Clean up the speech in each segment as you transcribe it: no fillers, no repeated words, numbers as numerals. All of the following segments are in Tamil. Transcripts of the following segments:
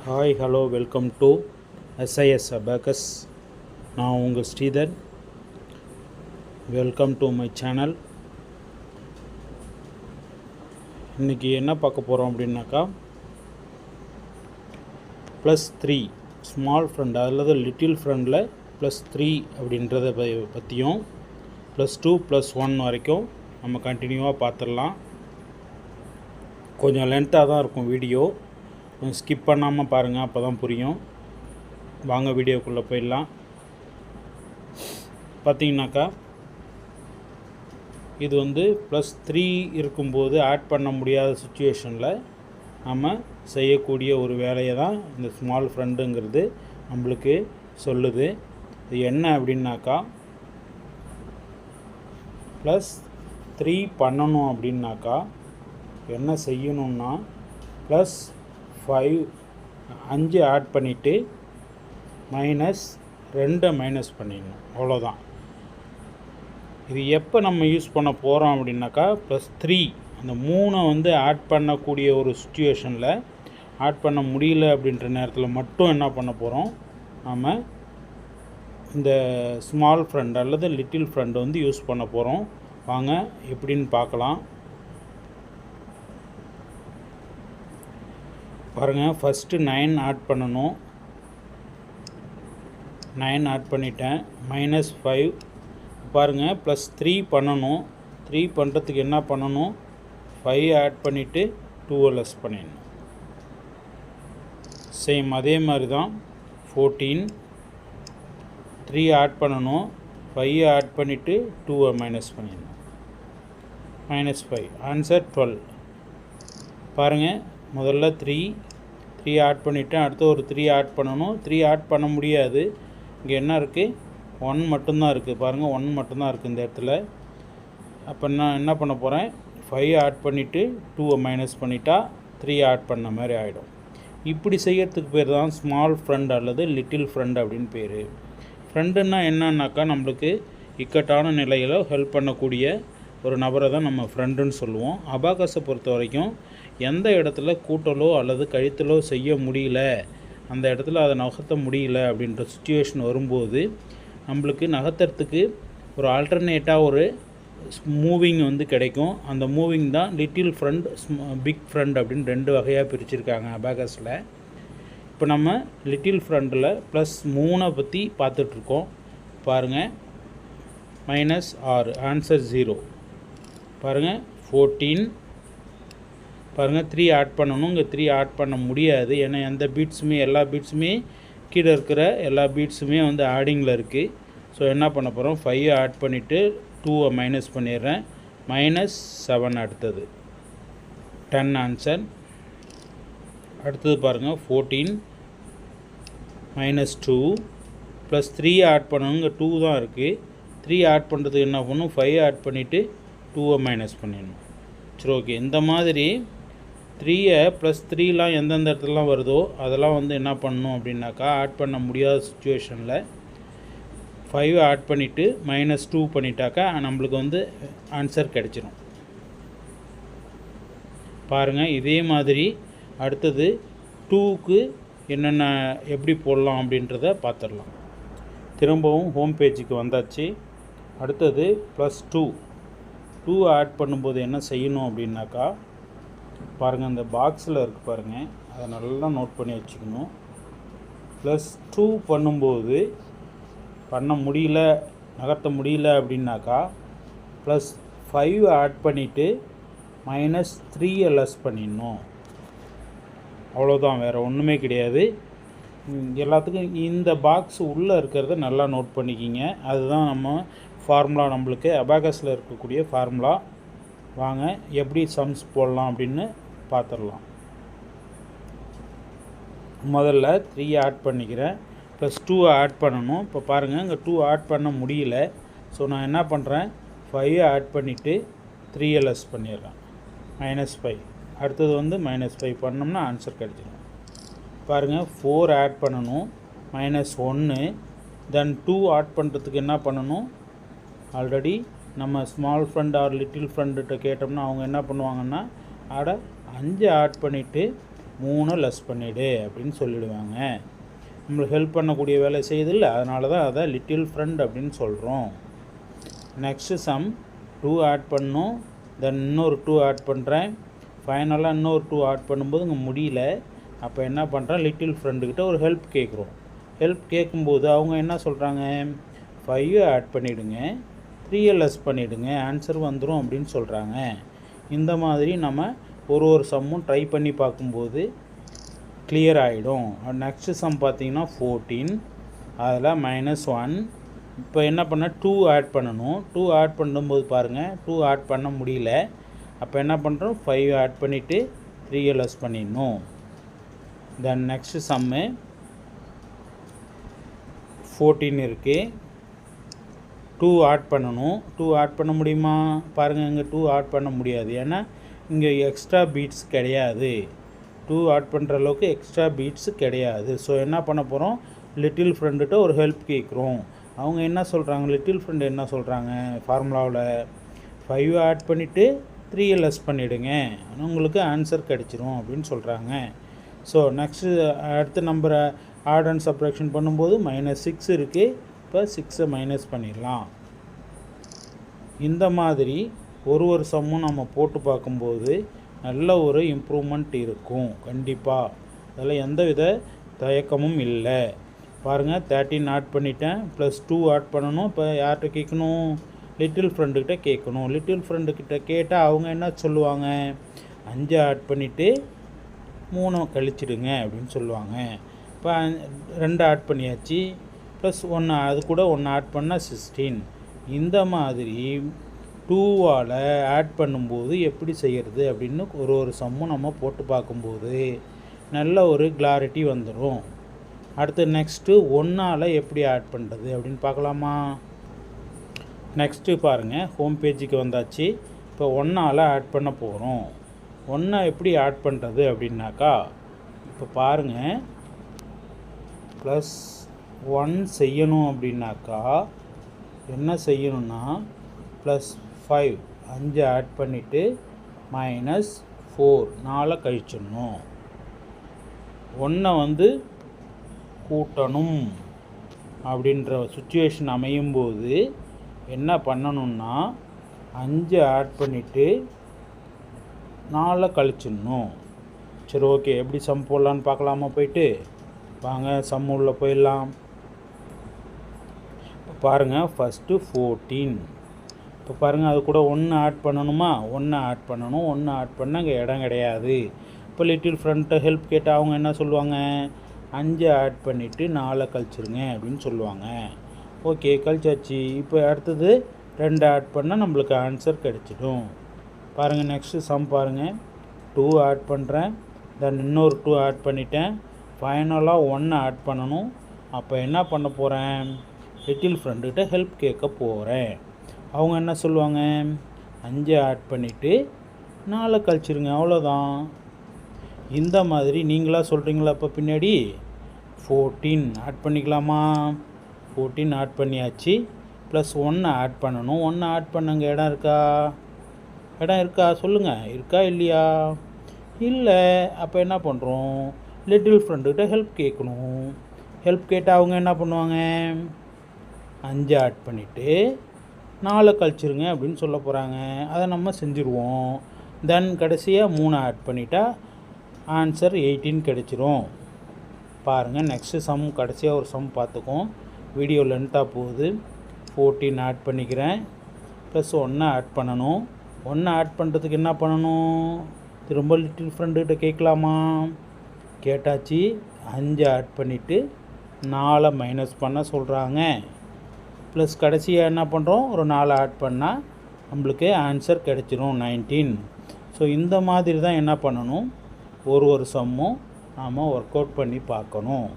Hi hello welcome to SIS Abacus. நான் உங்கள் Sridhar. Welcome to my channel. இன்றைக்கி என்ன பார்க்க போகிறோம் அப்படின்னாக்கா +3 ஸ்மால் ஃப்ரெண்ட் அல்லது லிட்டில் ஃப்ரெண்டில் +3 அப்படின்றத பற்றியும் +2 +1 வரைக்கும் நம்ம கண்டினியூவாக பார்த்துடலாம். கொஞ்சம் லென்த்தாக தான் இருக்கும் வீடியோ, கொஞ்சம் ஸ்கிப் பண்ணாமல் பாருங்கள், அப்போ தான் புரியும். வாங்க வீடியோக்குள்ளே போயிடலாம். பார்த்தீங்கன்னாக்கா இது வந்து +3 இருக்கும்போது ஆட் பண்ண முடியாத சுச்சுவேஷனில் நம்ம செய்யக்கூடிய ஒரு வேலையை தான் இந்த ஸ்மால் ஃப்ரெண்டுங்கிறது நம்மளுக்கு சொல்லுது. இது என்ன அப்படின்னாக்கா +3 பண்ணணும் அப்படின்னாக்கா என்ன செய்யணுன்னா +5 ஆட் பண்ணிவிட்டு -2 மைனஸ் பண்ணிடணும், அவ்வளோதான். இது எப்போ நம்ம யூஸ் பண்ண போகிறோம் அப்படின்னாக்கா +3 அந்த 3 வந்து ஆட் பண்ணக்கூடிய ஒரு சுச்சுவேஷனில் ஆட் பண்ண முடியல அப்படின்ற நேரத்தில் மட்டும் என்ன பண்ண போகிறோம், நம்ம இந்த ஸ்மால் ஃப்ரெண்ட் அல்லது லிட்டில் ஃப்ரெண்ட் வந்து யூஸ் பண்ண போகிறோம். வாங்க எப்படின்னு பார்க்கலாம். பாருங்கள், ஃபஸ்ட்டு 9 ஆட் பண்ணணும். 9 ஆட் பண்ணிட்டேன். -5 பாருங்கள், +3 பண்ணணும். 3 பண்ணுறதுக்கு என்ன பண்ணணும், 5 ஆட் பண்ணிவிட்டு 2 லெஸ் பண்ணிடணும். சேம் அதே மாதிரி தான் 14 3 ஆட் பண்ணணும். 5 ஆட் பண்ணிவிட்டு 2 மைனஸ் பண்ணிடணும். -5 ஆன்சர் 12. பாருங்கள், முதல்ல 3 ஆட் பண்ணிவிட்டேன். அடுத்து ஒரு 3 ஆட் பண்ணணும். 3 ஆட் பண்ண முடியாது, இங்கே என்ன இருக்குது, 1 மட்டும்தான் இருக்குது. பாருங்கள், 1 மட்டும்தான் இருக்குது இந்த இடத்துல. அப்போ நான் என்ன பண்ண போகிறேன், 5 ஆட் பண்ணிவிட்டு 2 மைனஸ் பண்ணிட்டா 3 ஆட் பண்ண மாதிரி ஆகிடும். இப்படி செய்யறதுக்கு பேர் தான் ஸ்மால் ஃப்ரெண்ட் அல்லது லிட்டில் ஃப்ரெண்ட் அப்படின்னு பேர். ஃப்ரெண்டுன்னா என்னன்னாக்கா நம்மளுக்கு இக்கட்டான நிலையில் ஹெல்ப் பண்ணக்கூடிய ஒரு நபரை தான் நம்ம ஃப்ரெண்டுன்னு சொல்லுவோம். அபாகஸை பொறுத்த வரைக்கும் எந்த இடத்துல கூட்டலோ அல்லது கழித்தலோ செய்ய முடியல, அந்த இடத்துல அதை நகர்த்த முடியல அப்படின்ற சுச்சுவேஷன் வரும்போது நம்மளுக்கு நகர்த்துறதுக்கு ஒரு ஆல்டர்னேட்டாக ஒரு மூவிங் வந்து கிடைக்கும். அந்த மூவிங் தான் லிட்டில் ஃப்ரெண்ட், பிக் ஃப்ரெண்ட் அப்படின்னு 2 வகையாக பிரிச்சுருக்காங்க அபாகஸில். இப்போ நம்ம லிட்டில் ஃப்ரெண்டில் +3 பற்றி பார்த்துட்ருக்கோம். பாருங்கள், -6 ஆன்சர் 0. பாருங்கள் 14 பாருங்கள் 3 ஆட் பண்ணணும். இங்கே 3 ஆட் பண்ண முடியாது, ஏன்னா எந்த பீட்ஸுமே எல்லா பீட்ஸுமே கீழே இருக்கிற எல்லா பீட்ஸுமே வந்து ஆடிங்கில் இருக்குது. ஸோ என்ன பண்ண போகிறோம், 5 ஆட் பண்ணிவிட்டு 2 மைனஸ் பண்ணிடுறேன். -7 அடுத்தது 10 ஆன்சர். அடுத்தது பாருங்கள் 14 -2 +3 ஆட் பண்ணணும். இங்கே 2 தான் இருக்குது. 3 ஆட் பண்ணுறதுக்கு என்ன பண்ணணும், 5 ஆட் பண்ணிவிட்டு 2 மைனஸ் பண்ணிடணும். சரி, ஓகே. இந்த மாதிரி 3 +3லாம் எந்தெந்த இடத்துலலாம் வருதோ அதெல்லாம் வந்து என்ன பண்ணணும் அப்படின்னாக்கா ஆட் பண்ண முடியாத சுச்சுவேஷனில் 5 ஆட் பண்ணிவிட்டு -2 பண்ணிட்டாக்கா நம்மளுக்கு வந்து ஆன்சர் கிடச்சிடும். பாருங்கள், இதே மாதிரி அடுத்தது 2க்கு என்னென்ன எப்படி போடலாம் அப்படின்றத பார்த்துடலாம். திரும்பவும் ஹோம் பேஜுக்கு வந்தாச்சு. அடுத்தது +2 ஆட் பண்ணும்போது என்ன செய்யணும் அப்படின்னாக்கா பாருங்கள், இந்த பாக்ஸில் இருக்குது பாருங்கள், அதை நல்லா நோட் பண்ணி வச்சுக்கணும். +2 பண்ணும்போது பண்ண முடியல, நகர்த்த முடியல அப்படின்னாக்கா +5 ஆட் பண்ணிவிட்டு -3 லெஸ் பண்ணிடணும், அவ்வளோதான். வேறு ஒன்றுமே கிடையாது. எல்லாத்துக்கும் இந்த பாக்ஸ் உள்ளே இருக்கிறத நல்லா நோட் பண்ணிக்கிங்க. அதுதான் நம்ம ஃபார்முலா, நம்மளுக்கு அபாகஸில் இருக்கக்கூடிய ஃபார்முலா. வாங்க எப்படி சம்ஸ் போடலாம் அப்படின்னு பார்த்துடலாம். முதல்ல 3 ஆட் பண்ணிக்கிறேன். +2 ஆட் பண்ணணும். இப்போ பாருங்கள், இங்கே 2 ஆட் பண்ண முடியல. ஸோ நான் என்ன பண்ணுறேன், 5 ஆட் பண்ணிவிட்டு 3 லெஸ் பண்ணிடுறேன். -5. அடுத்தது வந்து -5 பண்ணோம்னா ஆன்சர் கிடச்சிடும். பாருங்கள், 4 ஆட் பண்ணணும். -1 தென் 2 ஆட் பண்ணுறதுக்கு என்ன பண்ணணும், ஆல்ரெடி நம்ம ஸ்மால் ஃப்ரெண்ட் ஆர் லிட்டில் ஃப்ரெண்டுகிட்ட கேட்டோம்னா அவங்க என்ன பண்ணுவாங்கன்னா 5 ஆட் பண்ணிவிட்டு 3 லெஸ் பண்ணிவிடு அப்படின்னு சொல்லிவிடுவாங்க. நம்மளுக்கு ஹெல்ப் பண்ணக்கூடிய வேலை செய்யுதில்ல, அதனால தான் அதை லிட்டில் ஃப்ரெண்ட் அப்படின்னு சொல்கிறோம். நெக்ஸ்ட்டு சம் 2 ஆட் பண்ணணும், தென் இன்னொரு 2 ஆட் பண்ணுறேன். ஃபைனலாக இன்னொரு 2 ஆட் பண்ணும்போது இங்கே முடியல. அப்போ என்ன பண்ணுறேன், லிட்டில் ஃப்ரெண்டுக்கிட்ட ஒரு ஹெல்ப் கேட்குறோம். ஹெல்ப் கேட்கும்போது அவங்க என்ன சொல்கிறாங்க, 5 ஆட் பண்ணிவிடுங்க, 3 லெஸ் பண்ணிவிடுங்க, ஆன்சர் வந்துடும் அப்படின்னு சொல்கிறாங்க. இந்த மாதிரி நம்ம ஒரு சம்மும் ட்ரை பண்ணி பார்க்கும்போது கிளியர் ஆகிடும். நெக்ஸ்ட்டு சம் பார்த்திங்கன்னா 14, அதில் -1. இப்போ என்ன பண்ண 2 ஆட் பண்ணணும். 2 ஆட் பண்ணும்போது பாருங்கள் 2 ஆட் பண்ண முடியல. அப்போ என்ன பண்ணுறோம், 5 ஆட் பண்ணிவிட்டு 3 லெஸ் பண்ணிடணும். தென் நெக்ஸ்ட்டு சம்மு 14 இருக்குது, 2 ஆட் பண்ணணும். 2 ஆட் பண்ண முடியுமா பாருங்கள், இங்கே 2 ஆட் பண்ண முடியாது, ஏன்னா இங்கே எக்ஸ்ட்ரா பீட்ஸ் கிடையாது. 2 ஆட் பண்ணுற அளவுக்கு எக்ஸ்ட்ரா பீட்ஸு கிடையாது. ஸோ என்ன பண்ண போகிறோம், லிட்டில் ஃப்ரெண்டுகிட்ட ஒரு ஹெல்ப் கேட்குறோம். அவங்க என்ன சொல்கிறாங்க, லிட்டில் ஃப்ரெண்டு என்ன சொல்கிறாங்க, ஃபார்முலாவில் 5 ஆட் பண்ணிவிட்டு 3 லெஸ் பண்ணிவிடுங்க, உங்களுக்கு ஆன்சர் கிடச்சிரும் அப்படின்னு சொல்கிறாங்க. ஸோ நெக்ஸ்ட்டு அடுத்த நம்பரை ஆட் அண்ட் சப்ராக்ஷன் பண்ணும்போது -6 இருக்குது. இப்போ 6 மைனஸ் பண்ணிடலாம். இந்த மாதிரி ஒரு சம்மும் நம்ம போட்டு பார்க்கும்போது நல்ல ஒரு இம்ப்ரூவ்மெண்ட் இருக்கும் கண்டிப்பாக. அதில் எந்தவித தயக்கமும் இல்லை. பாருங்கள் 13 ஆட் பண்ணிட்டேன், +2 ஆட் பண்ணணும். இப்போ யார்கிட்ட கேட்கணும், லிட்டில் ஃப்ரெண்டுக்கிட்ட கேட்கணும். லிட்டில் ஃப்ரெண்டுக்கிட்ட கேட்டால் அவங்க என்ன சொல்லுவாங்க, 5 ஆட் பண்ணிவிட்டு 3 கழிச்சிடுங்க அப்படின்னு சொல்லுவாங்க. இப்போ 2 ஆட் பண்ணியாச்சு, +1 அது கூட 1 ஆட் பண்ணால் 16. இந்த மாதிரி 2ஆல் ஆட் பண்ணும்போது எப்படி செய்கிறது அப்படின்னு ஒரு சம்மும் நம்ம போட்டு பார்க்கும்போது நல்ல ஒரு கிளாரிட்டி வந்துடும். அடுத்து நெக்ஸ்ட்டு 1ஆல் எப்படி ஆட் பண்ணுறது அப்படின்னு பார்க்கலாமா. நெக்ஸ்ட்டு பாருங்கள், ஹோம் பேஜுக்கு வந்தாச்சு. இப்போ 1ஆல் ஆட் பண்ண போகிறோம். 1 எப்படி ஆட் பண்ணுறது அப்படின்னாக்கா, இப்போ பாருங்கள் +1 செய்யணும் அப்படின்னாக்கா என்ன செய்யணும்னா, +5 5 ஆட் பண்ணிவிட்டு -4 4 கழிச்சிடணும். 1 கூட்டணும் அப்படின்ற சுச்சுவேஷன் அமையும்போது என்ன பண்ணணும்னா, 5 ஆட் பண்ணிவிட்டு 4 கழிச்சிடணும். சரி, ஓகே, எப்படி சம் போடலான்னு பார்க்கலாமா. போயிட்டு வாங்க சம் உள்ள போயிடலாம். இப்போ பாருங்கள், ஃபஸ்ட்டு 14. இப்போ பாருங்கள், அது கூட 1 ஆட் பண்ணணுமா, 1 ஆட் பண்ணணும். 1 ஆட் பண்ண இங்கே இடம் கிடையாது. இப்போ லிட்டில் ஃப்ரெண்ட்டை ஹெல்ப் கேட்டால் அவங்க என்ன சொல்லுவாங்க, 5 ஆட் பண்ணிவிட்டு 4 கழிச்சிருங்க அப்படின்னு சொல்லுவாங்க. ஓகே, கழிச்சாச்சு. இப்போ அடுத்தது 2 ஆட் பண்ணால் நம்மளுக்கு ஆன்சர் கிடச்சிடும். பாருங்கள் நெக்ஸ்ட்டு சம் பாருங்கள், 2 ஆட் பண்ணுறேன், தென் இன்னொரு 2 ஆட் பண்ணிட்டேன், ஃபைனலாக 1 ஆட் பண்ணணும். அப்போ என்ன பண்ண போகிறேன், லிட்டில் ஃப்ரெண்டுகிட்ட ஹெல்ப் கேட்க போகிறேன். அவங்க என்ன சொல்லுவாங்க, 5 ஆட் பண்ணிவிட்டு 4 கழிச்சிருங்க, அவ்வளோதான். இந்த மாதிரி நீங்களாக சொல்கிறீங்களா. இப்போ பின்னாடி 14 ஆட் பண்ணிக்கலாமா. 14 ஆட் பண்ணியாச்சு, +1 ஆட் பண்ணணும். 1 ஆட் பண்ணங்க இடம் இருக்கா சொல்லுங்கள், இருக்கா இல்லையா. இல்லை. அப்போ என்ன பண்ணுறோம், லிட்டில் ஃப்ரெண்டுகிட்ட ஹெல்ப் கேட்கணும். ஹெல்ப் கேட்டால் அவங்க என்ன பண்ணுவாங்க, 5 ஆட் பண்ணிவிட்டு 4 கழிச்சிருங்க அப்படின்னு சொல்ல போகிறாங்க. அதை நம்ம செஞ்சுருவோம். தென் கடைசியாக 3 ஆட் பண்ணிட்டா ஆன்சர் 18 கிடச்சிரும். பாருங்கள் நெக்ஸ்ட்டு சம், கடைசியாக ஒரு சம் பார்த்துக்கோம். வீடியோ லென்த்தாக போகுது. 14 ஆட் பண்ணிக்கிறேன், +1 ஆட் பண்ணணும். 1 ஆட் பண்ணுறதுக்கு என்ன பண்ணணும், திரும்ப லிட்டில் ஃப்ரெண்டுகிட்ட கேட்கலாமா. கேட்டாச்சு. 5 ஆட் பண்ணிவிட்டு 4 மைனஸ் பண்ண சொல்கிறாங்க. ப்ளஸ் கடைசியாக என்ன பண்ணுறோம், ஒரு 4 ஆட் பண்ணால் நம்மளுக்கு ஆன்சர் கிடச்சிரும் 19. ஸோ இந்த மாதிரி தான் என்ன பண்ணணும், ஒரு சம்மும் நாம் ஒர்க் அவுட் பண்ணி பார்க்கணும்.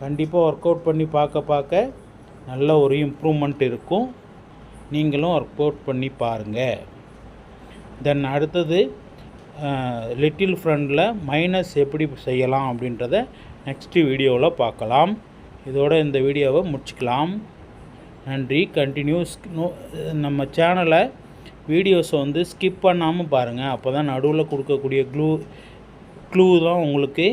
கண்டிப்பாக ஒர்க் அவுட் பண்ணி பார்க்க நல்ல ஒரு இம்ப்ரூவ்மெண்ட் இருக்கும். நீங்களும் ஒர்க் அவுட் பண்ணி பாருங்கள். தென் அடுத்தது லிட்டில் ஃப்ரெண்டில் மைனஸ் எப்படி செய்யலாம் அப்படின்றத நெக்ஸ்ட்டு வீடியோவில் பார்க்கலாம். இதோட இந்த வீடியோவை முடிச்சுக்கலாம். நன்றி. கண்டினியூஸ் நம்ம சேனலை வீடியோஸை ஸ்கிப் பண்ணாமல் பாருங்கள். அப்போ தான் நடுவில் கொடுக்கக்கூடிய க்ளூ தான் உங்களுக்கு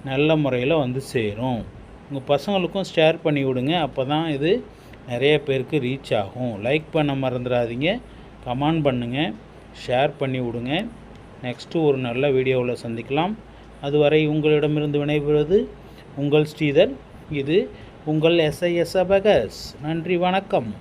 நல்ல முறையில் வந்து சேரும். உங்கள் பசங்களுக்கும் ஷேர் பண்ணி விடுங்க. அப்போ தான் இது நிறைய பேருக்கு ரீச் ஆகும். லைக் பண்ண மறந்துடாதீங்க, கமெண்ட் பண்ணுங்கள், ஷேர் பண்ணி விடுங்க. நெக்ஸ்ட்டு ஒரு நல்ல வீடியோவில் சந்திக்கலாம். அதுவரை உங்களிடமிருந்து விடைபெறுவது உங்கள் ஸ்ரீதர். இது உங்கள் SIS அபகஸ். நன்றி, வணக்கம்.